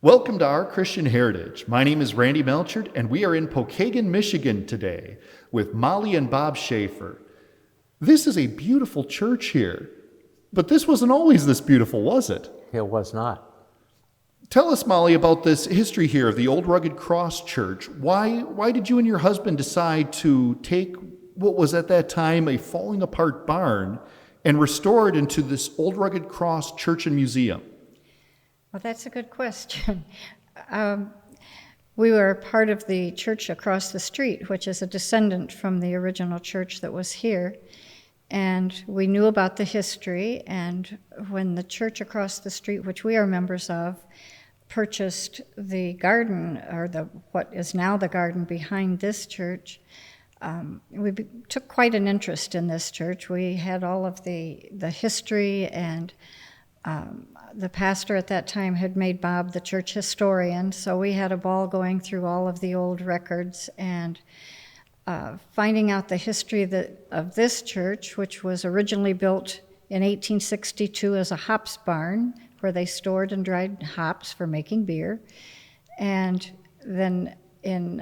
Welcome to Our Christian Heritage. My name is Randy Melchert, and we are in Pokagon, Michigan today with Molly and Bob Shaffer. This is a beautiful church here, but this wasn't always this beautiful, was it? It was not. Tell us, Molly, about this history here of the Old Rugged Cross Church. Why did you and your husband decide to take what was at that time a falling apart barn and restore it into this Old Rugged Cross Church and Museum? Well, that's a good question. We were part of the church across the street, which is a descendant from the original church that was here. And we knew about the history, and when the church across the street, which we are members of, purchased the garden, or what is now the garden behind this church, we took quite an interest in this church. We had all of the history, and the pastor at that time had made Bob the church historian, so we had a ball going through all of the old records and finding out the history of this church, which was originally built in 1862 as a hops barn, where they stored and dried hops for making beer. And then in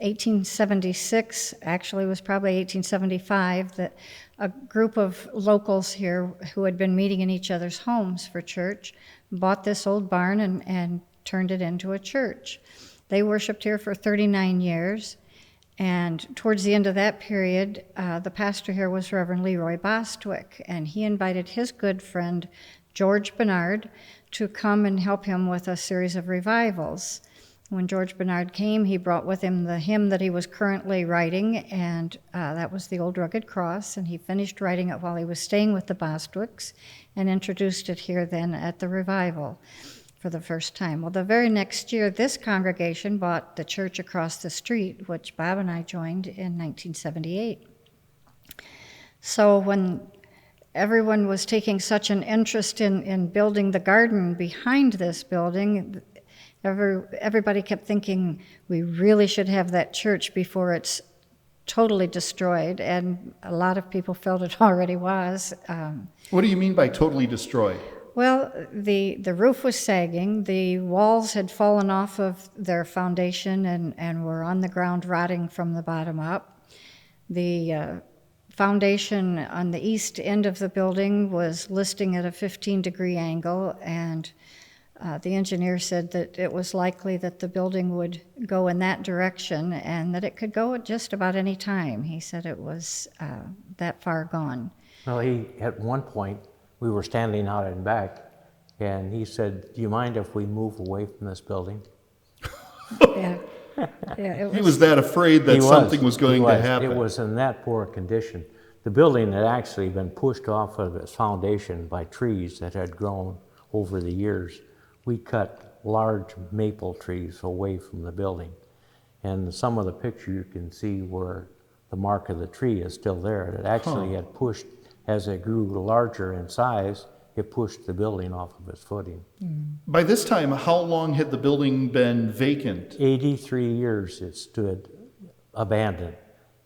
1876, actually it was probably 1875, that a group of locals here who had been meeting in each other's homes for church bought this old barn and turned it into a church. They worshiped here for 39 years, and towards the end of that period, the pastor here was Reverend Leroy Bostwick, and he invited his good friend George Bernard to come and help him with a series of revivals. When George Bernard came, he brought with him the hymn that he was currently writing, and that was the Old Rugged Cross, and he finished writing it while he was staying with the Bostwicks and introduced it here then at the revival for the first time. Well, the very next year, this congregation bought the church across the street, which Bob and I joined in 1978. So when everyone was taking such an interest in building the garden behind this building, everybody kept thinking we really should have that church before it's totally destroyed, and a lot of people felt it already was. What do you mean by totally destroyed? Well, the roof was sagging, the walls had fallen off of their foundation and were on the ground rotting from the bottom up. The foundation on the east end of the building was listing at a 15-degree angle, and the engineer said that it was likely that the building would go in that direction and that it could go at just about any time. He said it was that far gone. Well, at one point, we were standing out in back, and he said, "Do you mind if we move away from this building?" Yeah. He was that afraid that something was going to happen. It was in that poor condition. The building had actually been pushed off of its foundation by trees that had grown over the years. We cut large maple trees away from the building. And some of the picture you can see where the mark of the tree is still there. It actually had pushed, as it grew larger in size, it pushed the building off of its footing. By this time, how long had the building been vacant? 83 years it stood abandoned.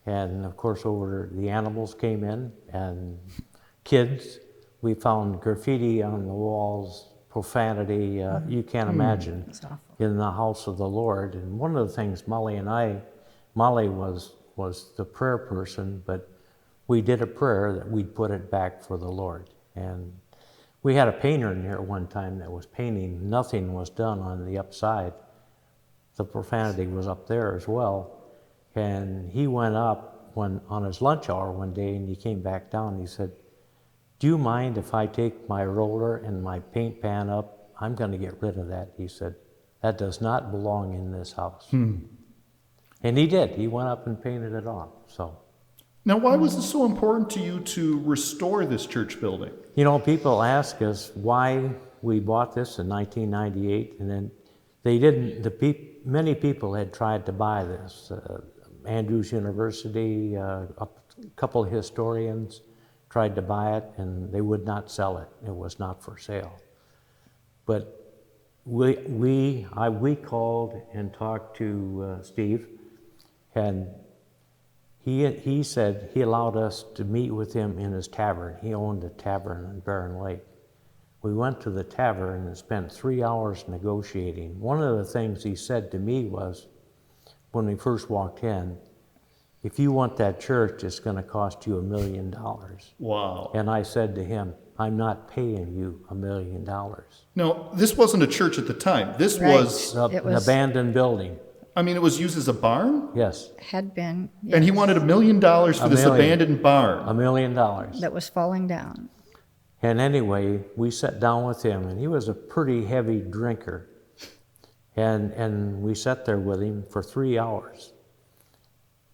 And of course, over the animals came in, and kids. We found graffiti on the walls, profanity, you can't imagine, in the house of the Lord. And one of the things Molly was the prayer person, but we did a prayer that we'd put it back for the Lord. And we had a painter in here one time that was painting. Nothing was done on the upside. The profanity was up there as well. And he went up on his lunch hour one day, and he came back down. He said, "Do you mind if I take my roller and my paint pan up? I'm going to get rid of that." He said, "That does not belong in this house." And he did. He went up and painted it off. So. Now, why was it so important to you to restore this church building? You know, people ask us why we bought this in 1998, and then they didn't. Many people had tried to buy this. Andrews University, a couple of historians tried to buy it, and they would not sell it. It was not for sale. But we called and talked to Steve, and he said he allowed us to meet with him in his tavern. He owned a tavern in Barren Lake. We went to the tavern and spent 3 hours negotiating. One of the things he said to me was, when we first walked in, if you want that church, it's going to cost you $1 million. Wow. And I said to him, I'm not paying you $1 million. No, this wasn't a church at the time. This Right. was, It An was- abandoned building, I mean, it was used as a barn? yes, Had been, And he yes, wanted $1 million for this million. abandoned barn. $1 million. that was falling down. And anyway, we sat down with him, and he was a pretty heavy drinker. And we sat there with him for 3 hours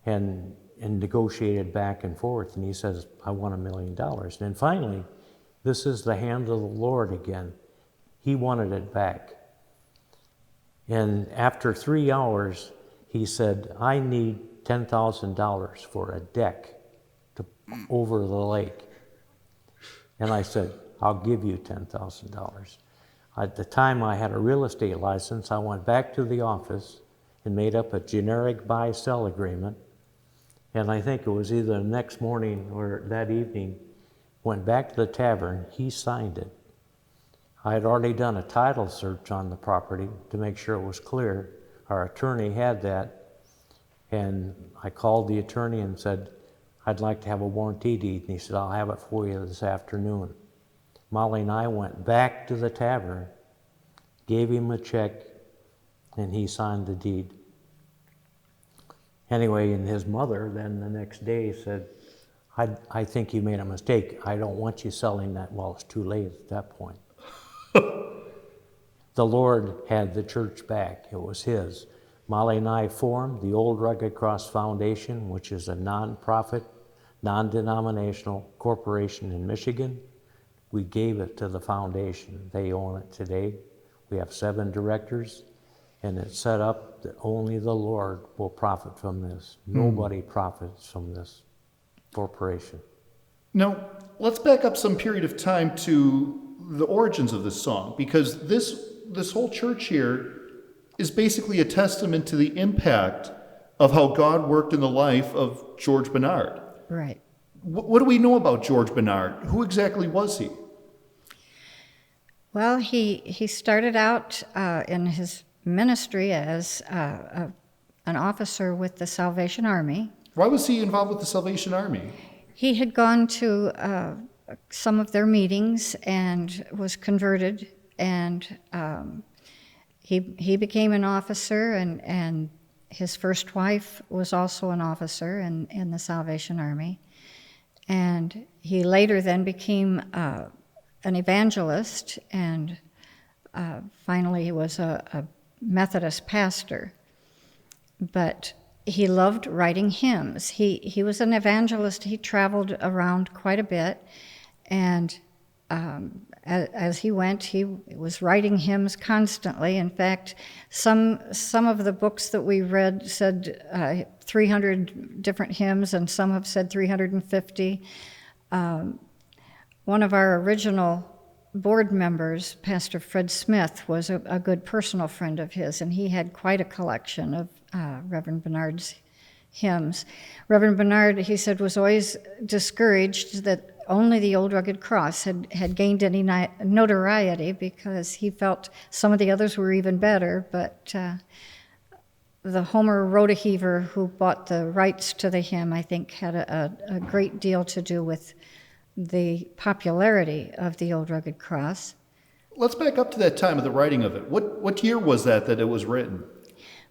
and negotiated back and forth. And he says, I want $1 million. And then finally, this is the hand of the Lord again. He wanted it back. And after 3 hours, he said, I need $10,000 for a deck over the lake. And I said, I'll give you $10,000. At the time I had a real estate license, I went back to the office and made up a generic buy-sell agreement. And I think it was either the next morning or that evening, went back to the tavern, he signed it. I had already done a title search on the property to make sure it was clear. Our attorney had that, and I called the attorney and said, I'd like to have a warranty deed. And he said, I'll have it for you this afternoon. Molly and I went back to the tavern, gave him a check, and he signed the deed. Anyway, and his mother then the next day said, I think you made a mistake. I don't want you selling that. Well, it's too late at that point. The Lord had the church back. It was his. Molly and I formed the Old Rugged Cross Foundation, which is a non-profit, non-denominational corporation in Michigan. We gave it to the foundation. They own it today. We have 7 directors, and it's set up that only the Lord will profit from this. Nobody profits from this corporation. Now, let's back up some period of time to the origins of this song, because this whole church here is basically a testament to the impact of how God worked in the life of George Bernard. Right. What do we know about George Bernard? Who exactly was he? Well, he started out in his ministry as an officer with the Salvation Army. Why was he involved with the Salvation Army? He had gone to some of their meetings and was converted, and he became an officer, and his first wife was also an officer in the Salvation Army. And he later then became an evangelist, and finally he was a Methodist pastor. But he loved writing hymns. He was an evangelist. He traveled around quite a bit, and as he went, he was writing hymns constantly. In fact, some of the books that we read said 300 different hymns, and some have said 350. One of our original board members, Pastor Fred Smith, was a good personal friend of his, and he had quite a collection of Reverend Bernard's hymns. Reverend Bernard, he said, was always discouraged that only the Old Rugged Cross had gained any notoriety, because he felt some of the others were even better, but the Homer Rodeheaver, who bought the rights to the hymn, I think had a great deal to do with the popularity of the Old Rugged Cross. Let's back up to that time of the writing of it. What year was that it was written?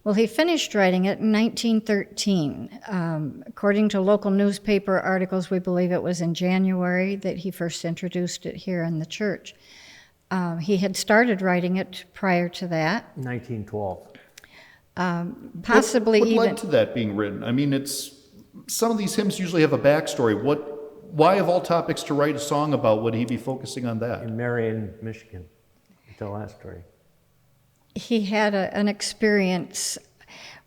Well, he finished writing it in 1913. According to local newspaper articles, we believe it was in January that he first introduced it here in the church. He had started writing it prior to that. 1912. Possibly what even... led to that being written? I mean, some of these hymns usually have a backstory. Why, of all topics, to write a song about, would he be focusing on that? In Marion, Michigan. Tell that story. He had an experience.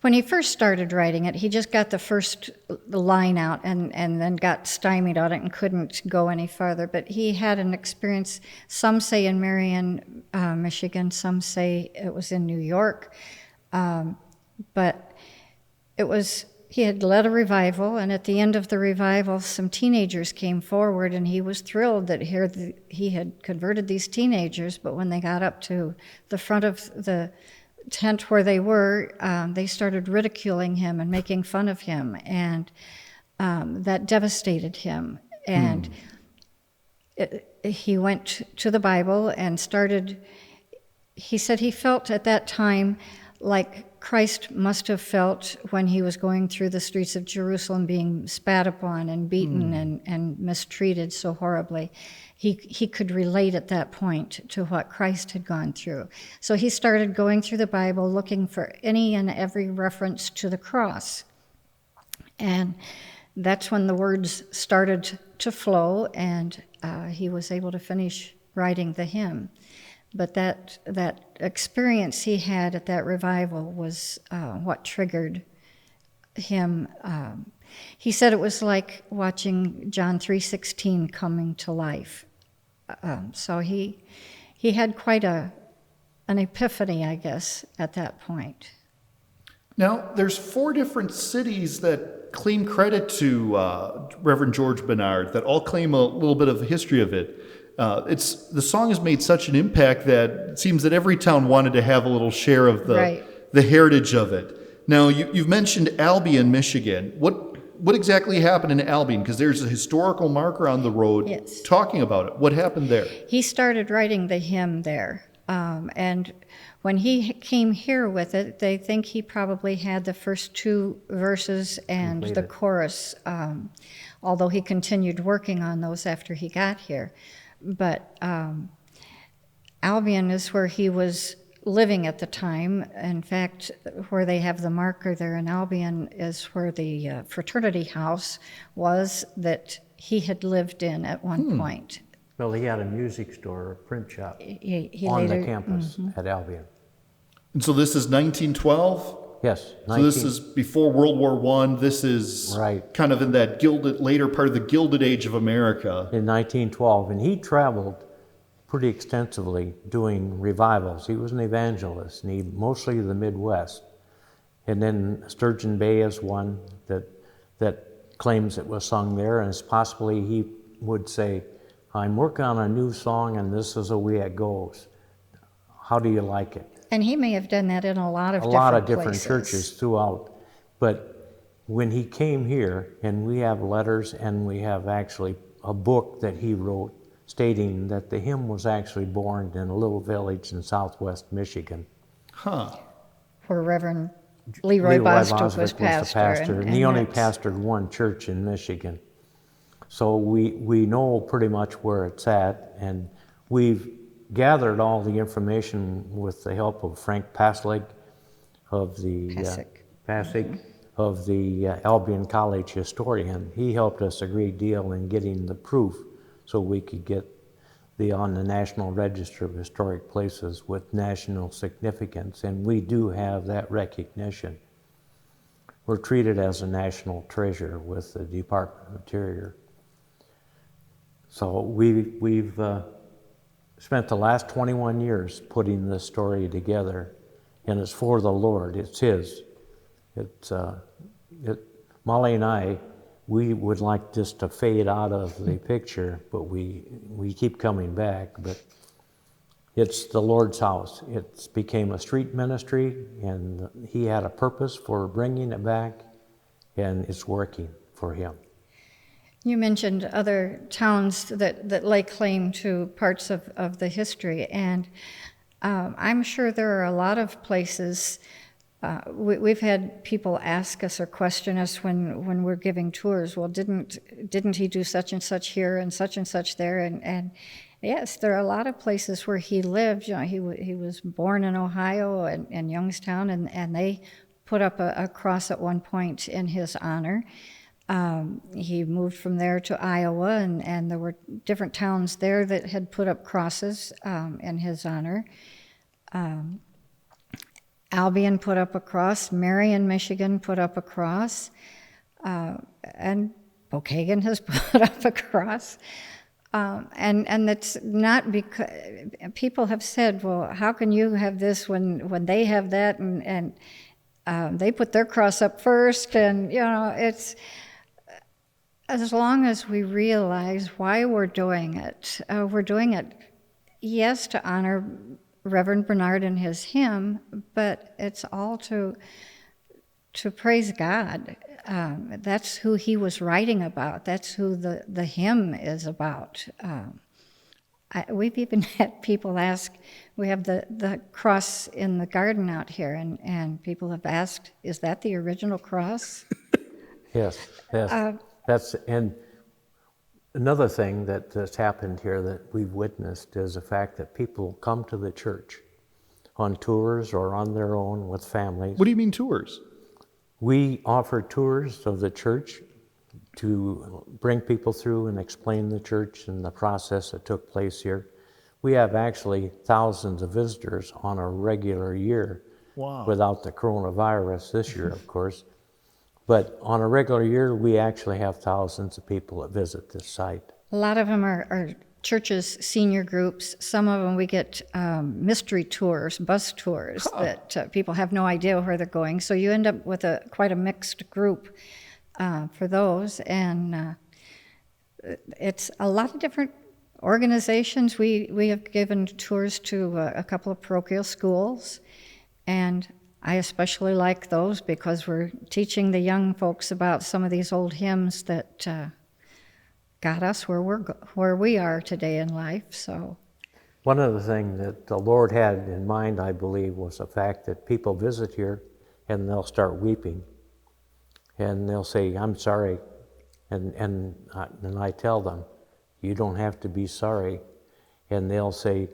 When he first started writing it, he just got the first line out and then got stymied on it and couldn't go any farther. But he had an experience, some say in Marion, Michigan, some say it was in New York. But he had led a revival, and at the end of the revival, some teenagers came forward, and he was thrilled that he had converted these teenagers, but when they got up to the front of the tent where they were, they started ridiculing him and making fun of him, and that devastated him. And he went to the Bible and he said he felt at that time like Christ must have felt when he was going through the streets of Jerusalem being spat upon and beaten and mistreated so horribly. He could relate at that point to what Christ had gone through. So he started going through the Bible looking for any and every reference to the cross. And that's when the words started to flow, and he was able to finish writing the hymn. But that experience he had at that revival was what triggered him. He said it was like watching John 3:16 coming to life. So he had quite an epiphany, I guess, at that point. Now, there's 4 different cities that claim credit to Reverend George Bernard, that all claim a little bit of the history of it. The song has made such an impact that it seems that every town wanted to have a little share of the heritage of it. Now, you've mentioned Albion, Michigan. What exactly happened in Albion? Because there's a historical marker on the road talking about it. What happened there? He started writing the hymn there, and when he came here with it, they think he probably had the first 2 verses and the chorus, although he continued working on those after he got here. But Albion is where he was living at the time. In fact, where they have the marker there in Albion is where the fraternity house was that he had lived in at one point. Well, he had a music store, a print shop He on later, the campus at Albion. And so this is 1912? Yes. So this is before World War I. This is kind of in that later part of the Gilded Age of America. In 1912, and he traveled pretty extensively doing revivals. He was an evangelist, and he mostly the Midwest. And then Sturgeon Bay is one that claims it was sung there, and it's possibly he would say, "I'm working on a new song, and this is the way it goes. How do you like it?" And he may have done that in a lot of different places. churches throughout. But when he came here, and we have letters, and we have actually a book that he wrote stating that the hymn was actually born in a little village in southwest Michigan. Where Reverend Leroy Boswick was pastor. And he only pastored one church in Michigan. So we know pretty much where it's at, and we've gathered all the information with the help of Frank Pasig of the Albion College historian. He helped us a great deal in getting the proof so we could get on the National Register of Historic Places with national significance, and we do have that recognition. We're treated as a national treasure with the Department of Interior. So we've spent the last 21 years putting this story together, and it's for the Lord. It's His. Molly and I, we would like this to fade out of the picture, but we keep coming back. But it's the Lord's house. It became a street ministry, and He had a purpose for bringing it back, and it's working for Him. You mentioned other towns that lay claim to parts of the history, and I'm sure there are a lot of places. We've had people ask us or question us when we're giving tours. Well, didn't he do such and such here and such there? And yes, there are a lot of places where he lived. You know, he was born in Ohio and Youngstown, and they put up a cross at one point in his honor. He moved from there to Iowa, and there were different towns there that had put up crosses in his honor. Albion put up a cross, Marion, Michigan put up a cross, and Pokagon has put up a cross. And that's not because people have said, well, how can you have this when they have that? And They put their cross up first, and it's as long as we realize why we're doing it. We're doing it, yes, to honor Reverend Bernard and his hymn, but it's all to praise God. That's who he was writing about. That's who the hymn is about. We've even had people ask, we have the cross in the garden out here, and people have asked, is that the original cross? Yes. And another thing that has happened here that we've witnessed is the fact that people come to the church on tours or on their own with families. What do you mean tours? We offer tours of the church to bring people through and explain the church and the process that took place here. We have actually thousands of visitors on a regular year. Wow. Without the coronavirus this year, of course. But on a regular year, we actually have thousands of people that visit this site. A lot of them are churches' senior groups. Some of them we get mystery tours, bus tours, that people have no idea where they're going. So you end up with quite a mixed group for those. And it's a lot of different organizations. We have given tours to a couple of parochial schools, and I especially like those because we're teaching the young folks about some of these old hymns that got us where we are today in life. So, one of the things that the Lord had in mind, I believe, was the fact that people visit here and they'll start weeping, and they'll say, "I'm sorry," and I tell them, "You don't have to be sorry," and they'll say,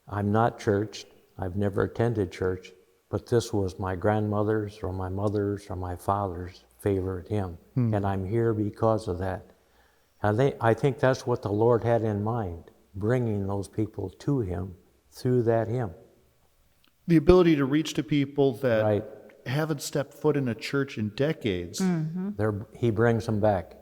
"I'm not churched. I've never attended church, but this was my grandmother's or my mother's or my father's favorite hymn, and I'm here because of that." And I think that's what the Lord had in mind, bringing those people to him through that hymn. The ability to reach to people that Right. haven't stepped foot in a church in decades. He brings them back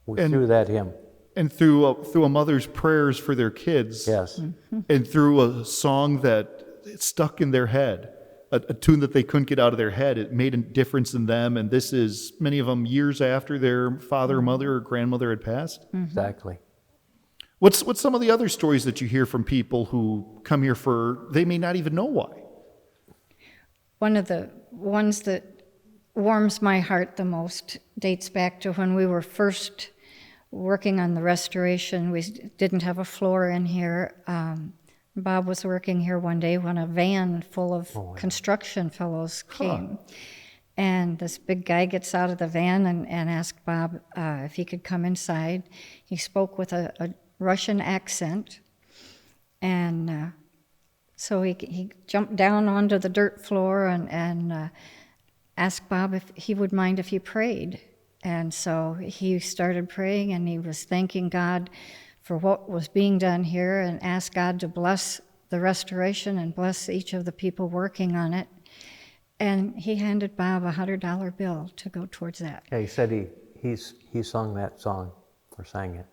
through that hymn. And through a mother's prayers for their kids. Yes. And through a song that stuck in their head, a tune that they couldn't get out of their head. It made a difference in them, and this is, many of them, years after their father, mother, or grandmother had passed. Exactly. What's some of the other stories that you hear from people who come here they may not even know why? one of the ones that warms my heart the most dates back to when we were first working on the restoration. We didn't have a floor in here. Bob was working here one day when a van full of construction fellows came. And this big guy gets out of the van and asked Bob if he could come inside. He spoke with a Russian accent. And so he jumped down onto the dirt floor and asked Bob if he would mind if he prayed. And so he started praying, and he was thanking God for what was being done here and asked God to bless the restoration and bless each of the people working on it. And he handed Bob a $100 bill to go towards that. Yeah, he said he sung that song, or sang it.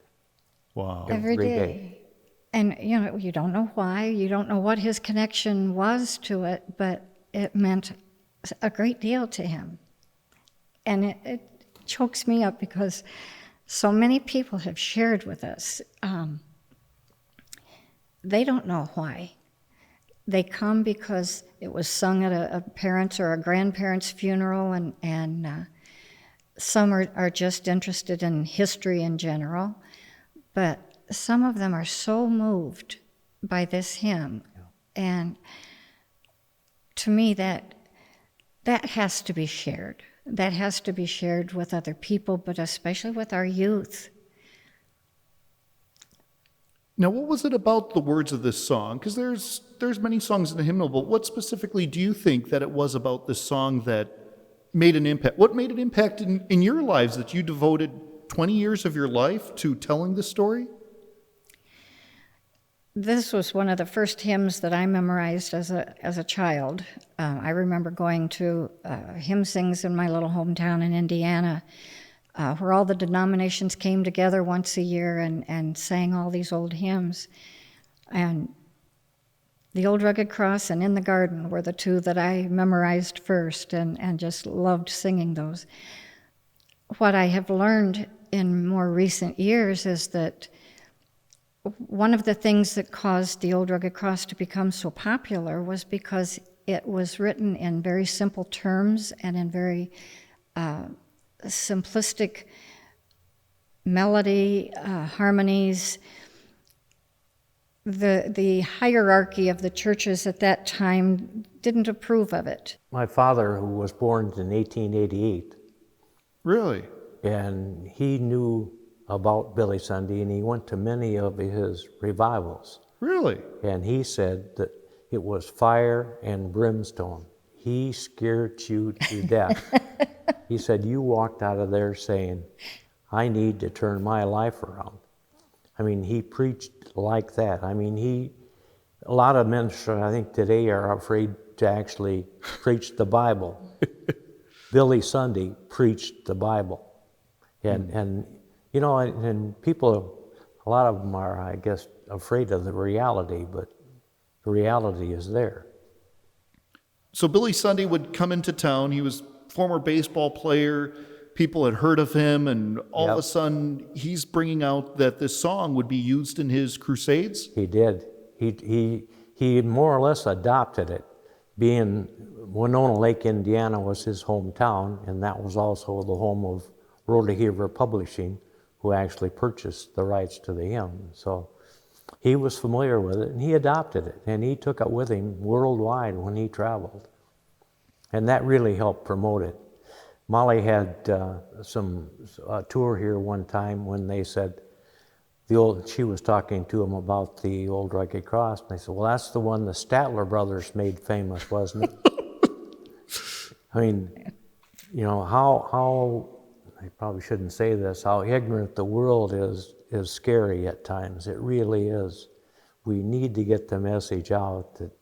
Wow. Every day. And, you don't know why, you don't know what his connection was to it, but it meant a great deal to him. And it chokes me up because so many people have shared with us. They don't know why. They come because it was sung at a parent's or a grandparent's funeral, and some are just interested in history in general, but some of them are so moved by this hymn. And to me, that has to be shared. That has to be shared with other people, but especially with our youth. Now, what was it about the words of this song? Because there's many songs in the hymnal, but what specifically do you think that it was about this song that made an impact? What made an impact in your lives that you devoted 20 years of your life to telling this story? This was one of the first hymns that I memorized as a child. I remember going to hymn sings in my little hometown in Indiana, where all the denominations came together once a year and sang all these old hymns. And The Old Rugged Cross and In the Garden were the two that I memorized first and just loved singing those. What I have learned in more recent years is that one of the things that caused the Old Rugged Cross to become so popular was because it was written in very simple terms and in very simplistic melody, harmonies. The hierarchy of the churches at that time didn't approve of it. My father, who was born in 1888, Really? and he knew about Billy Sunday, and he went to many of his revivals. Really? And he said that it was fire and brimstone. He scared you to death. He said, you walked out of there saying, I need to turn my life around. I mean, he preached like that. I mean, a lot of ministers, I think, today are afraid to actually preach the Bible. Billy Sunday preached the Bible. And you know, and people, a lot of them are, I guess, afraid of the reality, but the reality is there. So Billy Sunday would come into town. He was a former baseball player. People had heard of him, and all of a sudden, he's bringing out that this song would be used in his crusades? He did. He more or less adopted it. Being Winona Lake, Indiana was his hometown, and that was also the home of Rhoda Heaver Publishing, who actually purchased the rights to the hymn. So he was familiar with it, and he adopted it, and he took it with him worldwide when he traveled. And that really helped promote it. Molly had a tour here one time when they said, she was talking to him about the Old Rugged Cross, and they said, well, that's the one the Statler brothers made famous, wasn't it? I mean, you know, how I probably shouldn't say this, how ignorant the world is scary at times. It really is. We need to get the message out that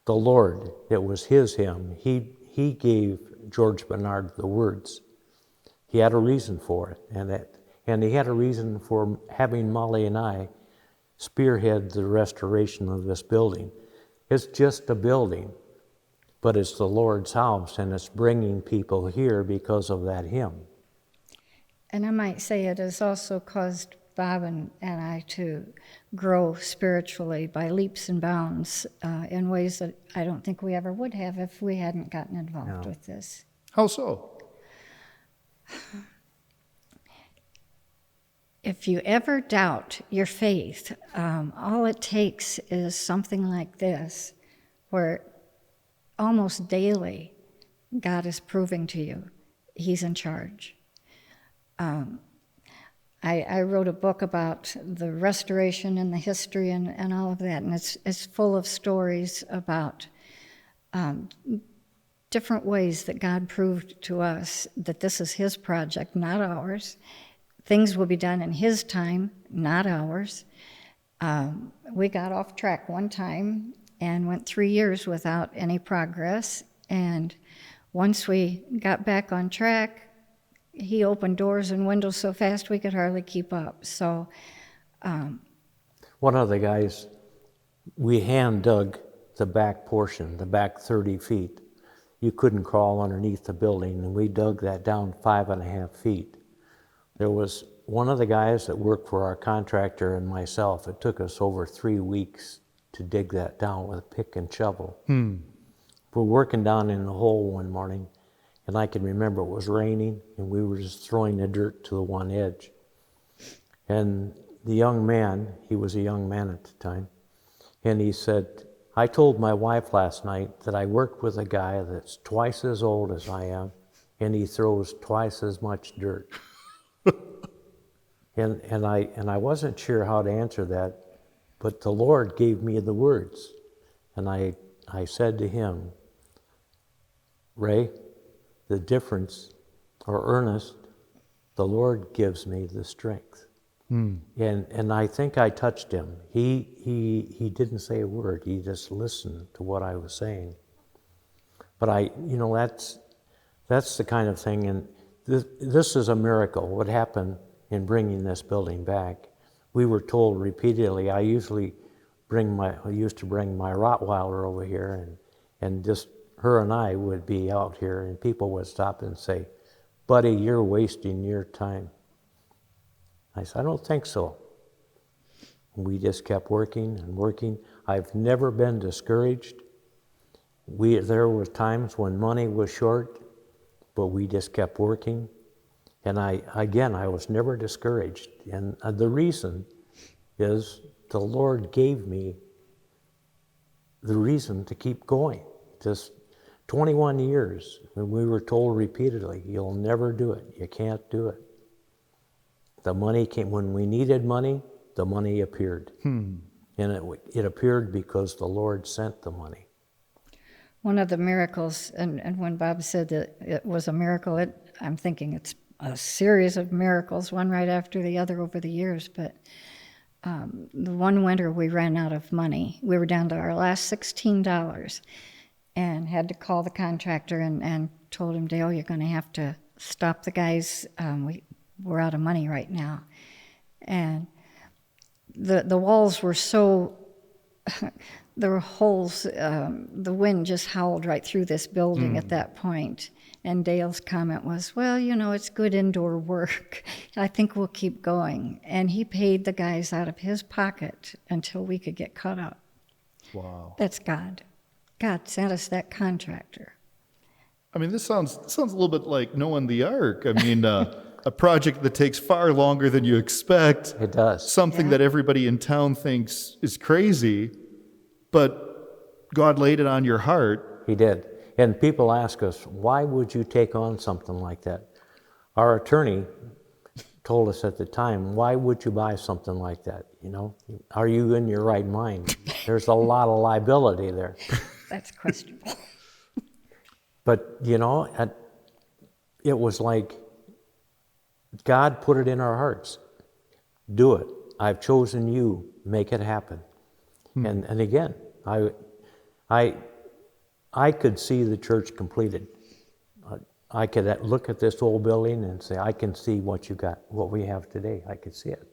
the Lord, it was his hymn. He gave George Bernard the words. He had a reason for it, and he had a reason for having Molly and I spearhead the restoration of this building. It's just a building, but it's the Lord's house, and it's bringing people here because of that hymn. And I might say it has also caused Bob and I to grow spiritually by leaps and bounds in ways that I don't think we ever would have if we hadn't gotten involved with this. How so? If you ever doubt your faith, all it takes is something like this, where almost daily God is proving to you he's in charge. I wrote a book about the restoration and the history and all of that, and it's full of stories about different ways that God proved to us that this is his project, not ours. Things will be done in his time, not ours. We got off track one time and went 3 years without any progress, and once we got back on track, he opened doors and windows so fast we could hardly keep up. So, one of the guys, we hand dug the back portion, the back 30 feet. You couldn't crawl underneath the building, and we dug that down 5.5 feet. There was one of the guys that worked for our contractor and myself. It took us over 3 weeks to dig that down with a pick and shovel. We're working down in the hole one morning, and I can remember it was raining, and we were just throwing the dirt to the one edge. And the young man, he was a young man at the time, and he said, I told my wife last night that I worked with a guy that's twice as old as I am, and he throws twice as much dirt. And I wasn't sure how to answer that, but the Lord gave me the words. And I said to him, Ray, the difference, or Ernest, the Lord gives me the strength. And I think I touched him. He didn't say a word. He just listened to what I was saying. But that's the kind of thing, and this is a miracle, what happened in bringing this building back. We were told repeatedly, I usually I used to bring my Rottweiler over here, and just her and I would be out here, and people would stop and say, "Buddy, you're wasting your time." I said, "I don't think so." We just kept working and working. I've never been discouraged. There were times when money was short, but we just kept working. And I was never discouraged. And the reason is the Lord gave me the reason to keep going. Just 21 years, when we were told repeatedly, "You'll never do it. You can't do it." The money came. When we needed money, the money appeared. And it appeared because the Lord sent the money. One of the miracles, and when Bob said that it was a miracle, I'm thinking it's a series of miracles, one right after the other over the years, but the one winter we ran out of money. We were down to our last $16 and had to call the contractor and told him, "Dale, you're going to have to stop the guys. We're out of money right now." And the walls were so, there were holes, the wind just howled right through this building at that point. And Dale's comment was, "Well, it's good indoor work. I think we'll keep going." And he paid the guys out of his pocket until we could get caught up. Wow. That's God. God sent us that contractor. I mean, this sounds a little bit like Noah the Ark. I mean, a project that takes far longer than you expect. It does. Something that everybody in town thinks is crazy, but God laid it on your heart. He did. And people ask us, "Why would you take on something like that?" Our attorney told us at the time, "Why would you buy something like that? Are you in your right mind? There's a lot of liability there." That's questionable. But, it was like God put it in our hearts. Do it. I've chosen you. Make it happen. And again, I could see the church completed. I could look at this old building and say, "I can see what we have today. I could see it."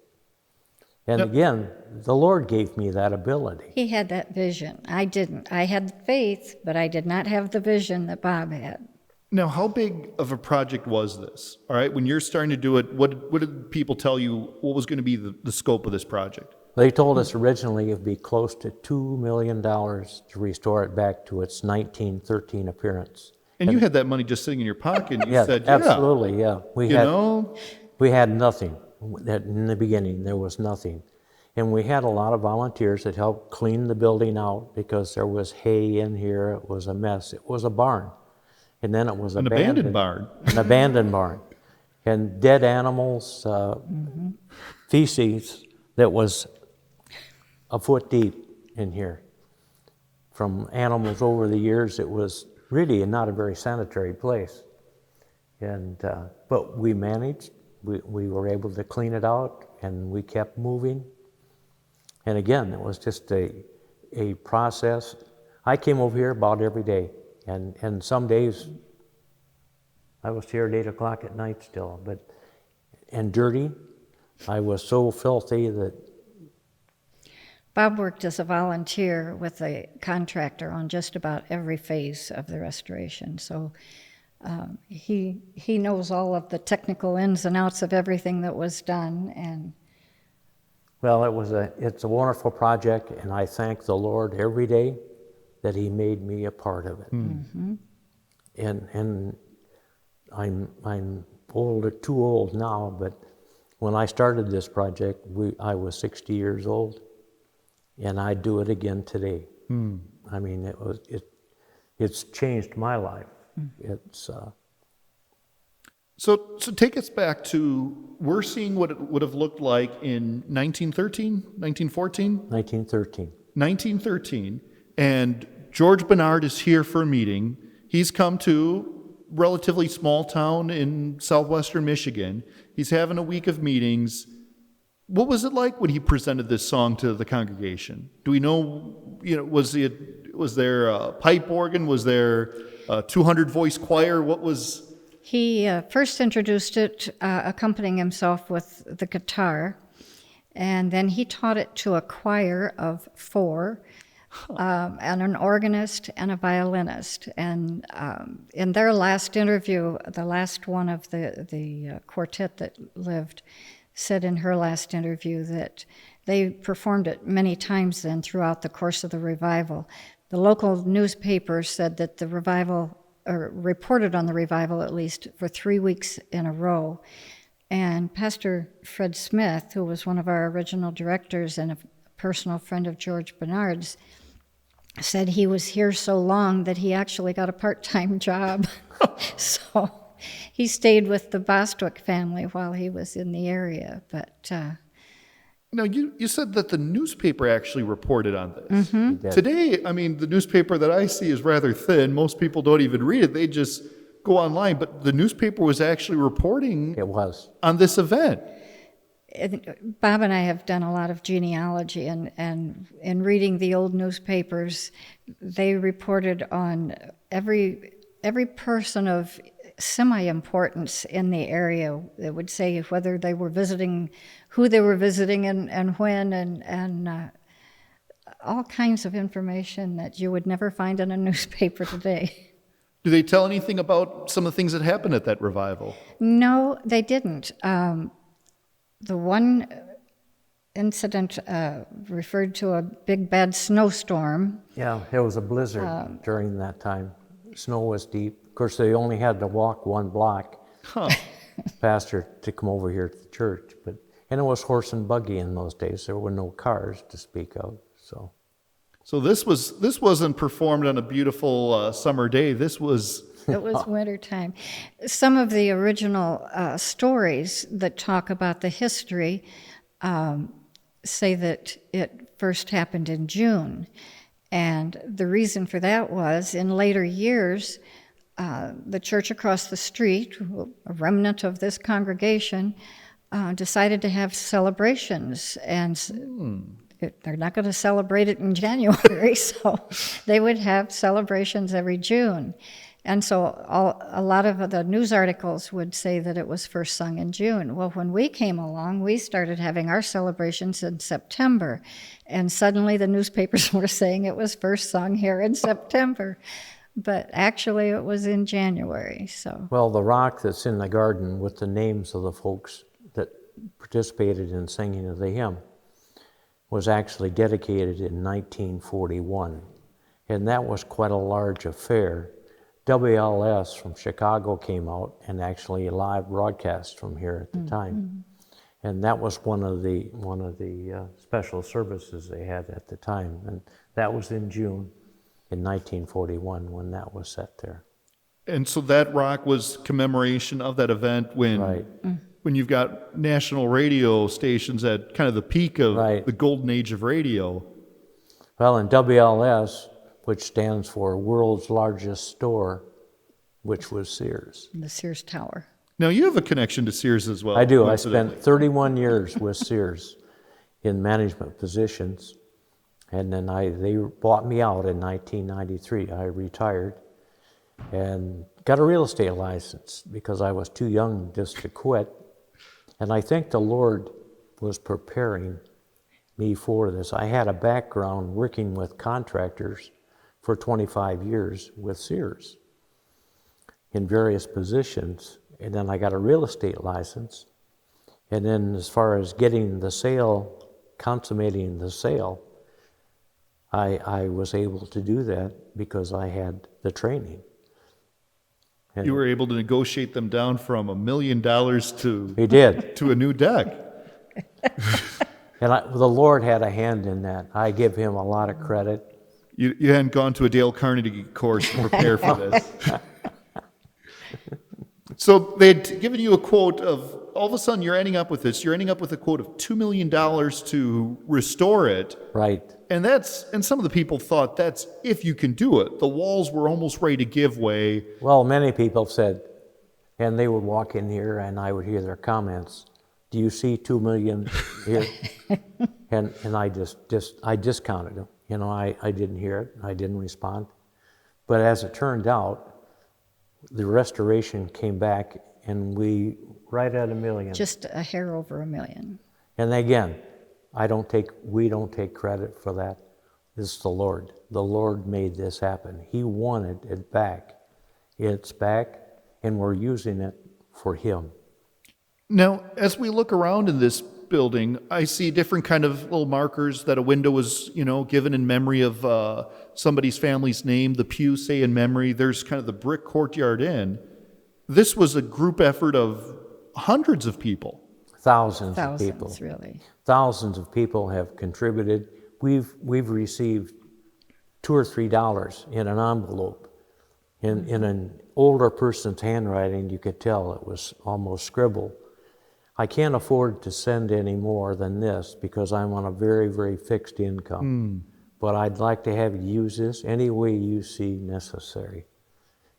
And again, the Lord gave me that ability. He had that vision. I didn't. I had faith, but I did not have the vision that Bob had. Now, how big of a project was this? All right, when you're starting to do it, what did people tell you? What was going to be the scope of this project? They told us originally it would be close to $2 million to restore it back to its 1913 appearance. And you had that money just sitting in your pocket, and you Yeah, said, absolutely, yeah. know? We had nothing. In the beginning, there was nothing. And we had a lot of volunteers that helped clean the building out because there was hay in here. It was a mess. It was a barn. And then it was An abandoned barn. An abandoned barn. And dead animals, feces that was a foot deep in here. From animals over the years, it was really not a very sanitary place. And but we managed. We were able to clean it out, and we kept moving. And again, it was just a process. I came over here about every day, and some days I was here at 8 o'clock at night still, and dirty. I was so filthy that... Bob worked as a volunteer with a contractor on just about every phase of the restoration, so he knows all of the technical ins and outs of everything that was done. And well, it's a wonderful project, and I thank the Lord every day that He made me a part of it. Mm-hmm. And I'm too old now, but when I started this project, I was 60 years old, and I'd do it again today. I mean, it's changed my life. It's So take us back to, we're seeing what it would have looked like in 1913, 1914? 1913. 1913, and George Bernard is here for a meeting. He's come to a relatively small town in southwestern Michigan. He's having a week of meetings. What was it like when he presented this song to the congregation? Do we know, was there a pipe organ? Was there a 200-voice choir? What was... He first introduced it, accompanying himself with the guitar, And then he taught it to a choir of 4, and an organist and a violinist. And in their last interview, the last one of the quartet that lived said in her last interview that they performed it many times then throughout the course of the revival. The local newspaper said that the revival, or reported on the revival at least, for 3 weeks in a row. And Pastor Fred Smith, who was one of our original directors and a personal friend of George Bernard's, said he was here so long that he actually got a part-time job. So he stayed with the Bostwick family while he was in the area. But Now, you said that the newspaper actually reported on this. Mm-hmm. Today, I mean, the newspaper that I see is rather thin. Most people don't even read it. They just go online. But the newspaper was actually reporting It was. on this event. Bob and I have done a lot of genealogy, and in reading the old newspapers, they reported on every person of semi-importance in the area. They would say whether they were visiting, who they were visiting, and when, and all kinds of information that you would never find in a newspaper today. Do they tell anything about some of the things that happened at that revival? No, they didn't. The one incident referred to a big bad snowstorm. Yeah, it was a blizzard during that time. Snow was deep. Of course, they only had to walk 1 block, pastor, to come over here to the church. And it was horse and buggy in those days. There were no cars to speak of. So this wasn't performed on a beautiful summer day. This was... It was wintertime. Some of the original stories that talk about the history say that it first happened in June. And the reason for that was, in later years, the church across the street, a remnant of this congregation, decided to have celebrations. And they're not going to celebrate it in January, so they would have celebrations every June. And so a lot of the news articles would say that it was first sung in June. Well, when we came along, we started having our celebrations in September. And suddenly the newspapers were saying it was first sung here in September. But actually it was in January, so. Well, the rock that's in the garden with the names of the folks that participated in singing of the hymn was actually dedicated in 1941. And that was quite a large affair. WLS from Chicago came out and actually live broadcast from here at the time, and that was one of the special services they had at the time, and that was in June in 1941 when that was set there. And so that rock was commemoration of that event when you've got national radio stations at kind of the peak of the golden age of radio. Well, in WLS, which stands for World's Largest Store, which was Sears. The Sears Tower. Now, you have a connection to Sears as well. I do. I spent 31 years with Sears in management positions, and then they bought me out in 1993. I retired and got a real estate license because I was too young just to quit. And I think the Lord was preparing me for this. I had a background working with contractors for 25 years with Sears in various positions. And then I got a real estate license. And then as far as getting the sale, consummating the sale, I was able to do that because I had the training. And you were able to negotiate them down from $1 million to a new deck. And the Lord had a hand in that. I give him a lot of credit. You hadn't gone to a Dale Carnegie course to prepare for this. So they'd given you a quote of, all of a sudden you're ending up with this. You're ending up with a quote of $2 million to restore it. Right. And some of the people thought that's if you can do it. The walls were almost ready to give way. Well, many people said, and they would walk in here and I would hear their comments. Do you see 2 million here? and I discounted them. You know, I didn't hear it. I didn't respond. But as it turned out, the restoration came back and we right at $1 million. Just a hair over $1 million. And again, We don't take credit for that. It's the Lord. The Lord made this happen. He wanted it back. It's back, and we're using it for Him. Now, as we look around in this building, I see different kind of little markers that a window was, given in memory of somebody's family's name. The pews say in memory. There's kind of the brick courtyard inn. This was a group effort of hundreds of people. Thousands of people. Really. Thousands of people have contributed. We've received $2 or $3 in an envelope. In an older person's handwriting, you could tell it was almost scribbled. I can't afford to send any more than this because I'm on a very, very fixed income. But I'd like to have you use this any way you see necessary.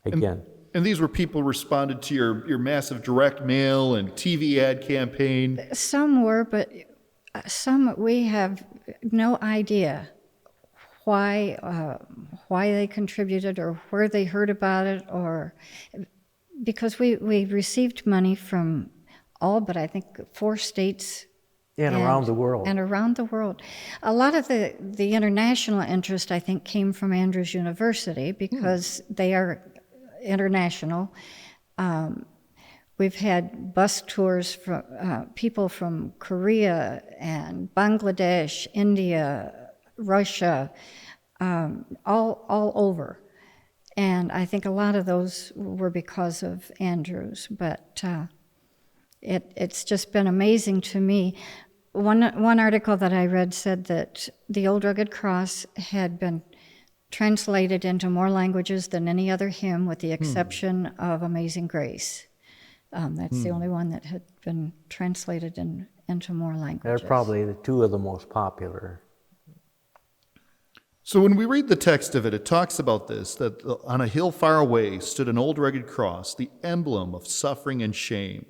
Again. And these were people responded to your massive direct mail and TV ad campaign. Some were, but some we have no idea why they contributed or where they heard about it, or because we received money from all but I think 4 states. And around the world. And around the world. A lot of the international interest, I think, came from Andrews University because they are international. We've had bus tours from people from Korea and Bangladesh, India, Russia, all over. And I think a lot of those were because of Andrews, but it's just been amazing to me. One article that I read said that the Old Rugged Cross had been translated into more languages than any other hymn, with the exception of Amazing Grace. That's the only one that had been translated into more languages. They're probably the 2 of the most popular. So when we read the text of it, it talks about this, that on a hill far away stood an old rugged cross, the emblem of suffering and shame.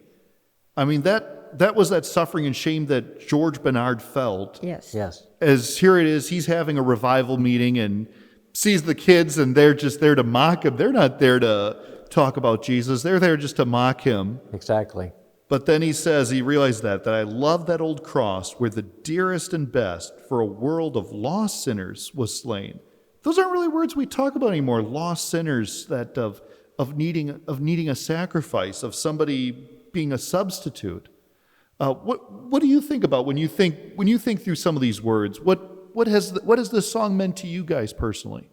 I mean, that was that suffering and shame that George Bernard felt. Yes. Yes. As here it is, he's having a revival meeting and sees the kids, and they're just there to mock him. They're not there to talk about Jesus. They're there just to mock him. Exactly. But then he realized that I love that old cross where the dearest and best for a world of lost sinners was slain. Those aren't really words we talk about anymore. Lost sinners, that of needing a sacrifice, of somebody being a substitute. What do you think about when you think through some of these words? What has this song meant to you guys personally?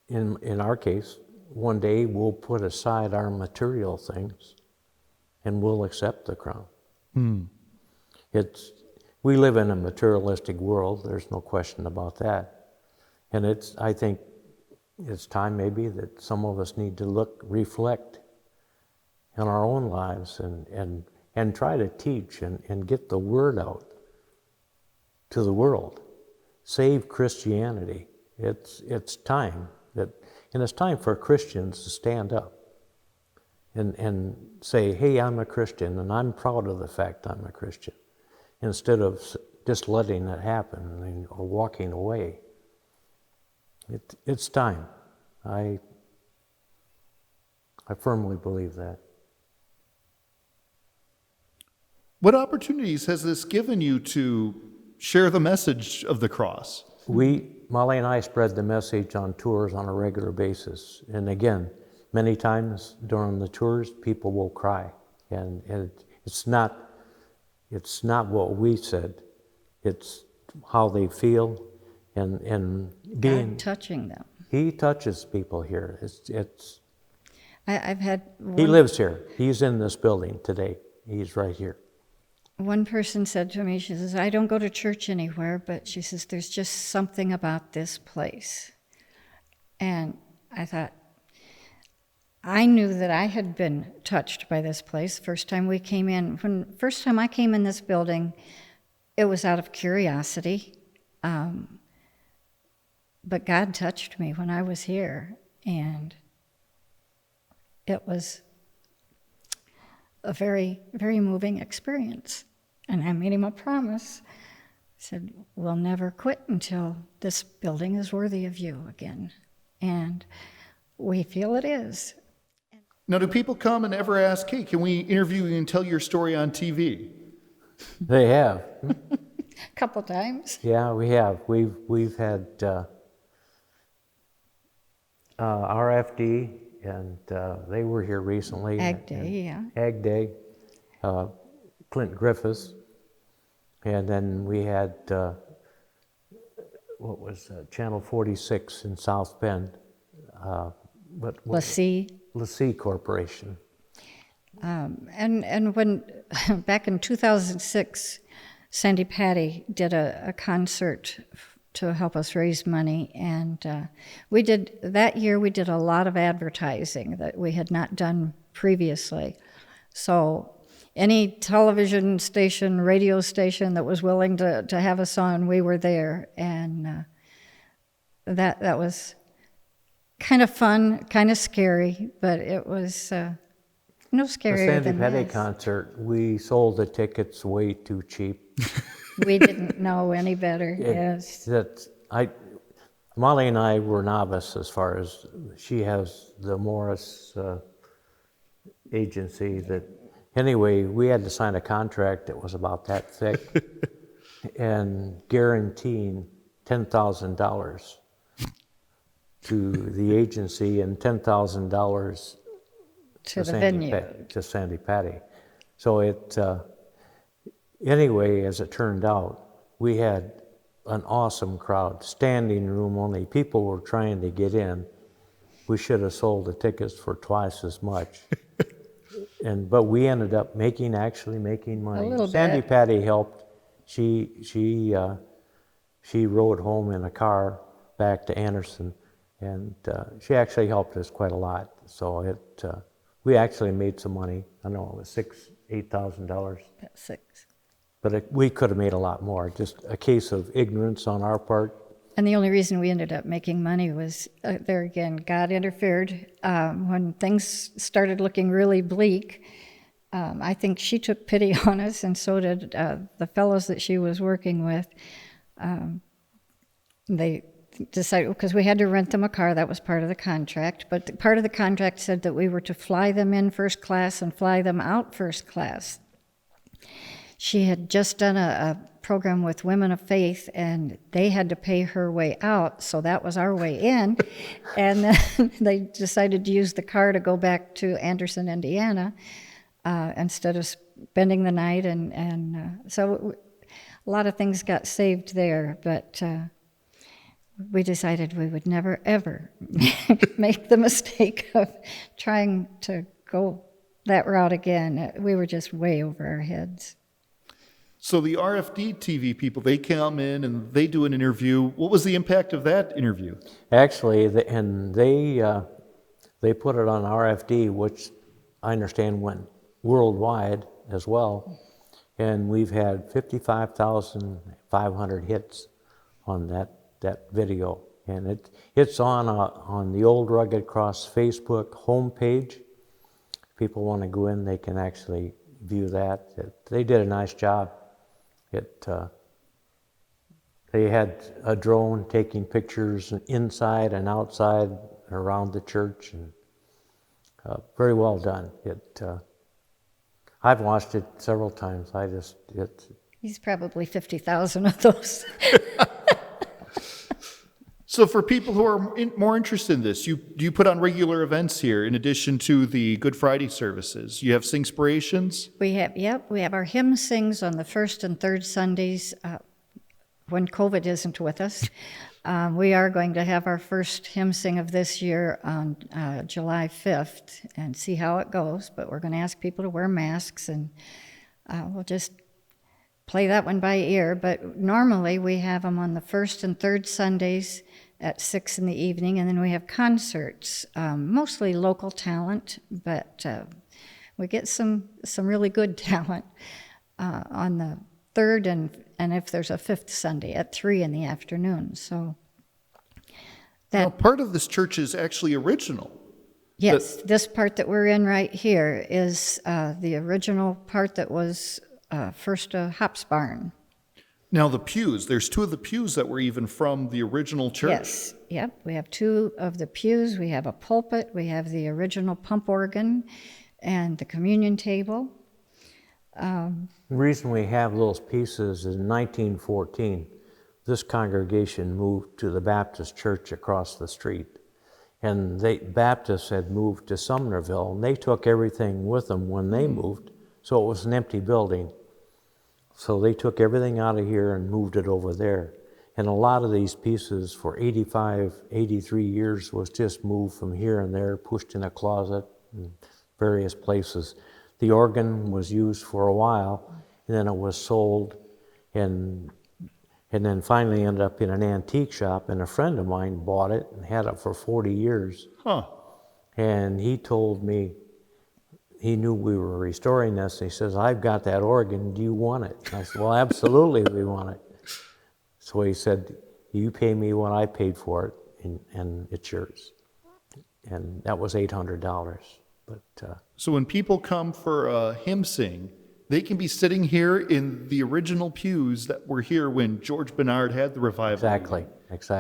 In our case, one day we'll put aside our material things and we'll accept the crown. We live in a materialistic world, there's no question about that. And I think it's time maybe that some of us need to reflect in our own lives and try to teach and get the word out to the world. Save Christianity. It's time and it's time for Christians to stand up and say, hey, I'm a Christian, and I'm proud of the fact I'm a Christian, instead of just letting it happen or walking away. It's time. I firmly believe that. What opportunities has this given you to share the message of the cross? Molly and I spread the message on tours on a regular basis. And again, many times during the tours, people will cry. And it's not what we said. It's how they feel and being... God touching them. He touches people here. I've had... He lives here. He's in this building today. He's right here. One person said to me, she says, I don't go to church anywhere, but she says, there's just something about this place. And I thought, I knew that I had been touched by this place. First time I came in this building, it was out of curiosity. But God touched me when I was here, and it was a very, very moving experience. And I made him a promise. I said, we'll never quit until this building is worthy of you again. And we feel it is. Now, do people come and ever ask, hey, can we interview you and tell your story on TV? They have. couple times. Yeah, we have. We've had RFD, and they were here recently. Ag Day, yeah. Ag Day, Clint Griffiths, and then we had Channel 46 in South Bend. LaCie Corporation. And when back in 2006, Sandy Patty did a concert to help us raise money, and that year we did a lot of advertising that we had not done previously. So any television station, radio station that was willing to have us on, we were there, and that was kind of fun, kind of scary, but it was no scarier the Sandy than Patty this. concert, we sold the tickets way too cheap. We didn't know any better. Yes. Molly and I were novice as far as she has the Morris agency that. Anyway, we had to sign a contract that was about that thick and guaranteeing $10,000 to the agency and $10,000 To the venue. To Sandy Patty. So anyway, as it turned out, we had an awesome crowd, standing room only. People were trying to get in. We should have sold the tickets for twice as much. But we ended up actually making money. A little Sandy bit. Patty helped. She rode home in a car back to Anderson, and she actually helped us quite a lot. So we actually made some money. I don't know, it was $8,000. About 6. But we could have made a lot more. Just a case of ignorance on our part. And the only reason we ended up making money was, there again, God interfered. When things started looking really bleak, I think she took pity on us, and so did the fellows that she was working with. They decided, because we had to rent them a car, that was part of the contract, but part of the contract said that we were to fly them in first class and fly them out first class. She had just done a program with Women of Faith, and they had to pay her way out, so that was our way in. And then they decided to use the car to go back to Anderson, Indiana, instead of spending the night. And so a lot of things got saved there, but we decided we would never, ever make the mistake of trying to go that route again. We were just way over our heads. So the RFD TV people, they come in and they do an interview. What was the impact of that interview? Actually, they put it on RFD, which I understand went worldwide as well. And we've had 55,500 hits on that video. And it's on the Old Rugged Cross Facebook homepage. If people want to go in, they can actually view that. They did a nice job. They had a drone taking pictures inside and outside around the church, and very well done. I've watched it several times. He's probably 50,000 of those. So for people who are more interested in this, do you put on regular events here in addition to the Good Friday services? You have Singspirations? We have our hymn sings on the first and third Sundays when COVID isn't with us. We are going to have our first hymn sing of this year on July 5th and see how it goes, but we're going to ask people to wear masks, and we'll just play that one by ear. But normally we have them on the first and third Sundays at 6 in the evening, and then we have concerts, mostly local talent, but we get some really good talent on the third and if there's a fifth Sunday at 3 in the afternoon. So Now, part of this church is actually original. Yes, this part that we're in right here is the original part that was first a hops barn. Now the pews, there's 2 of the pews that were even from the original church. Yes, yep, we have 2 of the pews, we have a pulpit, we have the original pump organ and the communion table. The reason we have those pieces is in 1914, this congregation moved to the Baptist church across the street. And Baptists had moved to Sumnerville, and they took everything with them when they moved, so it was an empty building. So they took everything out of here and moved it over there. And a lot of these pieces for 85, 83 years was just moved from here and there, pushed in a closet and various places. The organ was used for a while, and then it was sold, and then finally ended up in an antique shop, and a friend of mine bought it and had it for 40 years. Huh. And he told me, he knew we were restoring this, and he says, I've got that organ, do you want it? And I said, well, absolutely we want it. So he said, you pay me what I paid for it, and it's yours. And that was $800. But So when people come for a hymn sing, they can be sitting here in the original pews that were here when George Bernard had the revival. Exactly.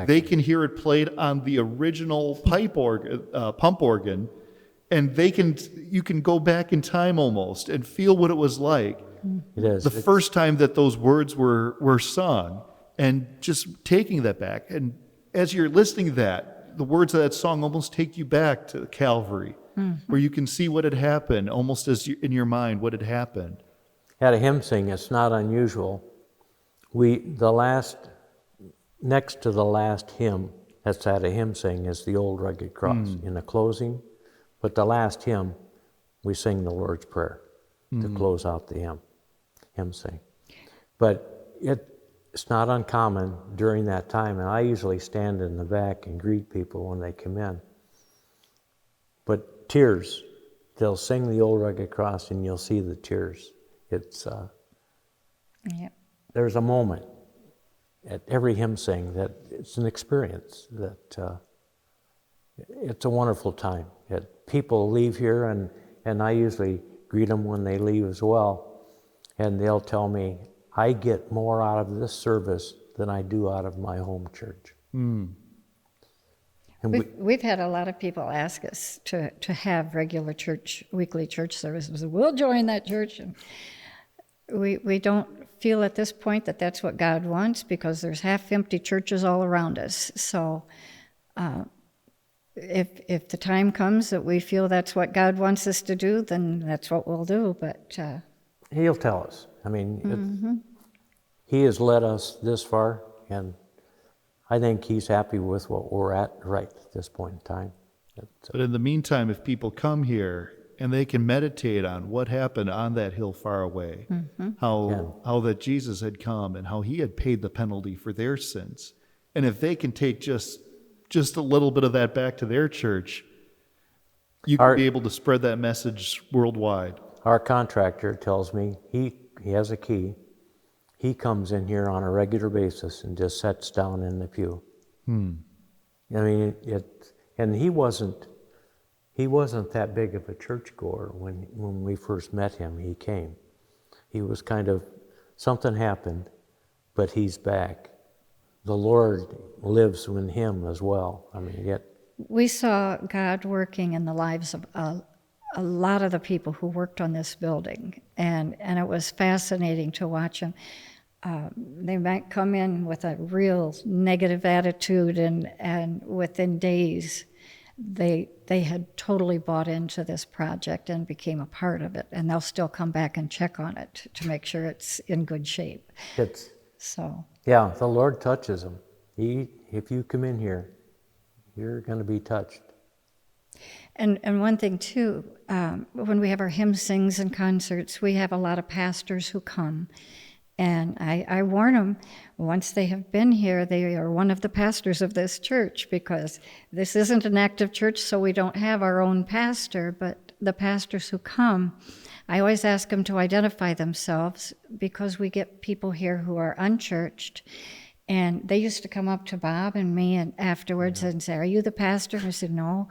They can hear it played on the original pump organ, and you can go back in time almost and feel what it was like. It is. The first time that those words were sung, and just taking that back. And as you're listening to that, the words of that song almost take you back to Calvary, where you can see what had happened, almost as in your mind what had happened. At a hymn sing, it's not unusual. Next to the last hymn that's at a hymn sing is the Old Rugged Cross in the closing. But the last hymn, we sing the Lord's Prayer to close out the hymn sing. But it's not uncommon during that time, and I usually stand in the back and greet people when they come in. But tears, they'll sing the Old Rugged Cross and you'll see the tears. There's a moment at every hymn sing that it's an experience, that it's a wonderful time. People leave here, and I usually greet them when they leave as well, and they'll tell me, I get more out of this service than I do out of my home church. And We've had a lot of people ask us to have regular weekly church services. We'll join that church. And we don't feel at this point that that's what God wants, because there's half-empty churches all around us. So if the time comes that we feel that's what God wants us to do, then that's what we'll do. But He'll tell us. I mean, He has led us this far, and I think He's happy with what we're at right at this point in time. But in the meantime, if people come here and they can meditate on what happened on that hill far away, how that Jesus had come and how He had paid the penalty for their sins, and if they can take just a little bit of that back to their church, you can be able to spread that message worldwide. Our contractor tells me he has a key. He comes in here on a regular basis and just sits down in the pew. I mean, and he wasn't that big of a churchgoer when we first met him. He came. He was kind of, something happened, but he's back. The Lord lives in him as well. I mean, we saw God working in the lives of a lot of the people who worked on this building, and it was fascinating to watch them. They might come in with a real negative attitude, and within days, they had totally bought into this project and became a part of it, and they'll still come back and check on it to make sure it's in good shape. Yeah, the Lord touches them. If you come in here, you're going to be touched. And one thing too, when we have our hymn sings and concerts, we have a lot of pastors who come. And I warn them, once they have been here, they are one of the pastors of this church, because this isn't an active church, so we don't have our own pastor, but the pastors who come, I always ask them to identify themselves, because we get people here who are unchurched, and they used to come up to Bob and me and afterwards and say, "Are you the pastor?" I said, "No."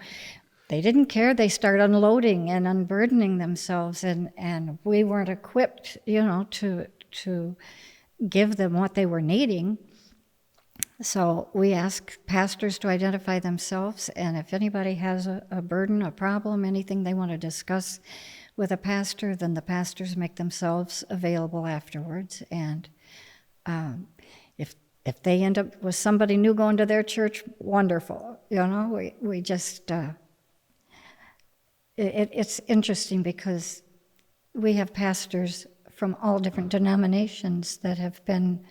They didn't care. They start unloading and unburdening themselves, and we weren't equipped, to give them what they were needing. So we ask pastors to identify themselves, and if anybody has a burden, a problem, anything they want to discuss, with a pastor, then the pastors make themselves available afterwards. And if they end up with somebody new going to their church, wonderful. We just it's interesting because we have pastors from all different denominations that have been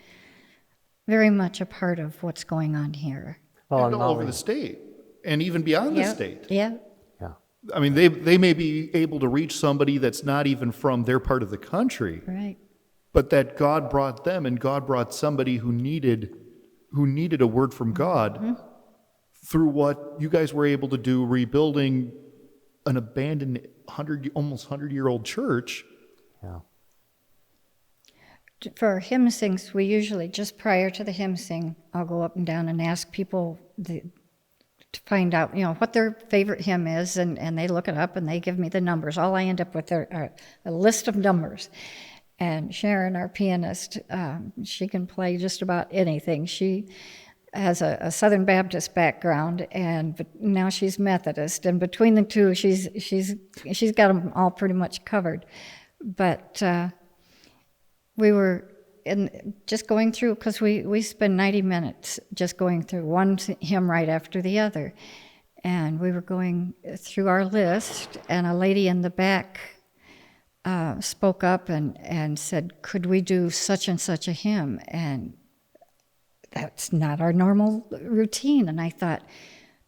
very much a part of what's going on here. Well, And all over the state, and even beyond the state. Yeah. Yeah. I mean, they may be able to reach somebody that's not even from their part of the country, Right. but that God brought them, and God brought somebody who needed a word from God through what you guys were able to do, rebuilding an abandoned almost 100-year-old church. Yeah. For hymn sings, we usually, just prior to the hymn sing, I'll go up and down and ask people to find out, what their favorite hymn is, and they look it up and they give me the numbers. All I end up with are a list of numbers. And Sharon, our pianist, she can play just about anything. She has a Southern Baptist background, but now she's Methodist, and between the two, she's got them all pretty much covered. But we were just going through, because we spend 90 minutes just going through one hymn right after the other. And we were going through our list, and a lady in the back spoke up and said, could we do such and such a hymn? And that's not our normal routine. And I thought,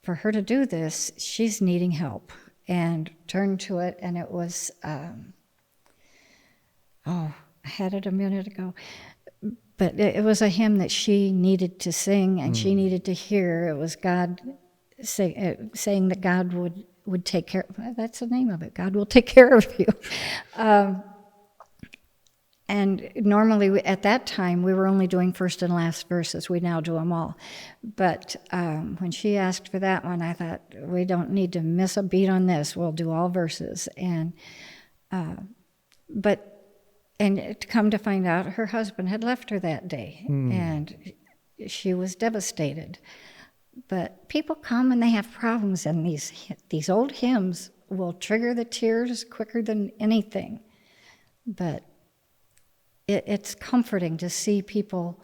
for her to do this, she's needing help. And turned to it, and it was, I had it a minute ago. But it was a hymn that she needed to sing and she needed to hear. It was God saying that God would take care. That's the name of it. God will take care of you. And normally at that time we were only doing first and last verses. We now do them all. But when she asked for that one, I thought, we don't need to miss a beat on this. We'll do all verses. And to come to find out, her husband had left her that day, and she was devastated. But people come and they have problems, and these old hymns will trigger the tears quicker than anything. But it's comforting to see people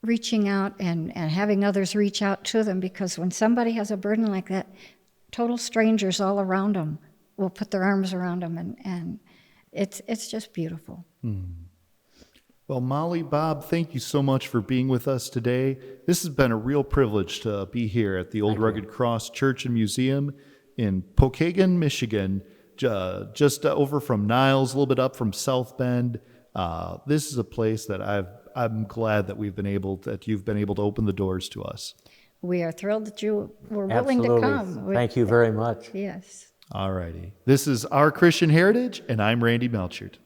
reaching out and having others reach out to them, because when somebody has a burden like that, total strangers all around them will put their arms around them, and it's just beautiful. Well, Molly, Bob, thank you so much for being with us today. This has been a real privilege to be here at the Old Rugged Cross Church and Museum in Pokagon, Michigan, just over from Niles, a little bit up from South Bend. This is a place that I'm glad that you've been able to open the doors to us. We are thrilled that you were willing Absolutely. to come. Thank you very much. Yes. All righty. This is Our Christian Heritage, and I'm Randy Melchert.